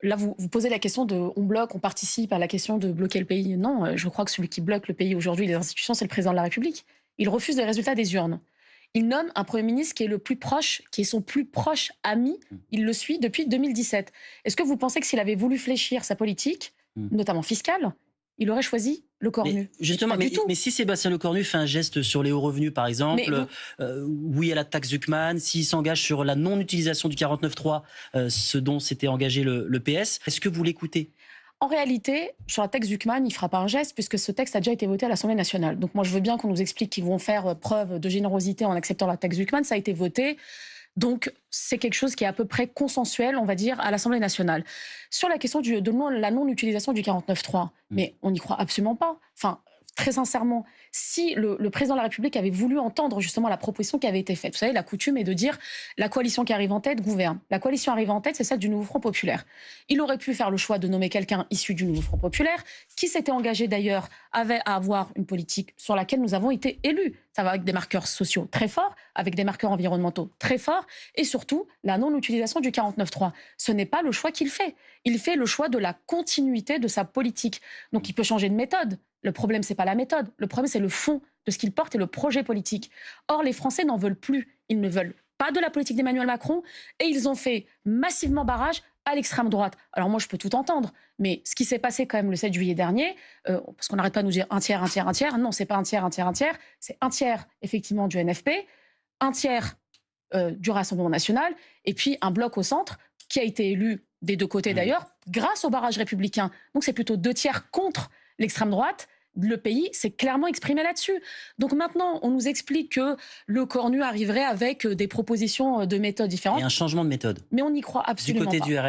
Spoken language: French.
Là, vous posez la question de on bloque, on participe à la question de bloquer le pays. Non, je crois que celui qui bloque le pays aujourd'hui, les institutions, c'est le président de la République. Il refuse les résultats des urnes. Il nomme un Premier ministre qui est le plus proche, qui est son plus proche ami. Mmh. Il le suit depuis 2017. Est-ce que vous pensez que s'il avait voulu fléchir sa politique, Mmh. notamment fiscale, il aurait choisi le Mais cornu? justement, Pas du tout. mais si Sébastien Lecornu fait un geste sur les hauts revenus, par Mais exemple, vous, oui à la taxe Zuckman, s'il s'engage sur la non-utilisation du 49.3, ce dont s'était engagé le PS, est-ce que vous l'écoutez? En réalité, sur la texte Zuckman, il ne fera pas un geste puisque ce texte a déjà été voté à l'Assemblée nationale. Donc moi, je veux bien qu'on nous explique qu'ils vont faire preuve de générosité en acceptant la texte Zuckman. Ça a été voté. Donc c'est quelque chose qui est à peu près consensuel, on va dire, à l'Assemblée nationale. Sur la question de la non-utilisation du 49.3, Mmh. mais on n'y croit absolument pas. Enfin, très sincèrement, si le président de la République avait voulu entendre justement la proposition qui avait été faite, vous savez, la coutume est de dire la coalition qui arrive en tête gouverne. La coalition arrive en tête, c'est celle du Nouveau Front Populaire. Il aurait pu faire le choix de nommer quelqu'un issu du Nouveau Front Populaire, qui s'était engagé d'ailleurs à avoir une politique sur laquelle nous avons été élus. Ça va avec des marqueurs sociaux très forts, avec des marqueurs environnementaux très forts, et surtout la non-utilisation du 49.3. Ce n'est pas le choix qu'il fait. Il fait le choix de la continuité de sa politique. Donc il peut changer de méthode. Le problème, c'est pas la méthode. Le problème, c'est le fond de ce qu'il porte et le projet politique. Or, les Français n'en veulent plus. Ils ne veulent pas de la politique d'Emmanuel Macron et ils ont fait massivement barrage à l'extrême droite. Alors moi, je peux tout entendre, mais ce qui s'est passé quand même le 7 juillet dernier, parce qu'on n'arrête pas de nous dire un tiers, un tiers, un tiers. Non, c'est pas un tiers, un tiers, un tiers. C'est un tiers, effectivement, du NFP, un tiers du Rassemblement national, et puis un bloc au centre qui a été élu des deux côtés Mmh. d'ailleurs, grâce au barrage républicain. Donc c'est plutôt deux tiers contre l'extrême droite. Le pays s'est clairement exprimé là-dessus. Donc maintenant, on nous explique que le Cornu arriverait avec des propositions de méthodes Et différentes, un changement de méthode. mais on n'y croit Du absolument côté pas. du RN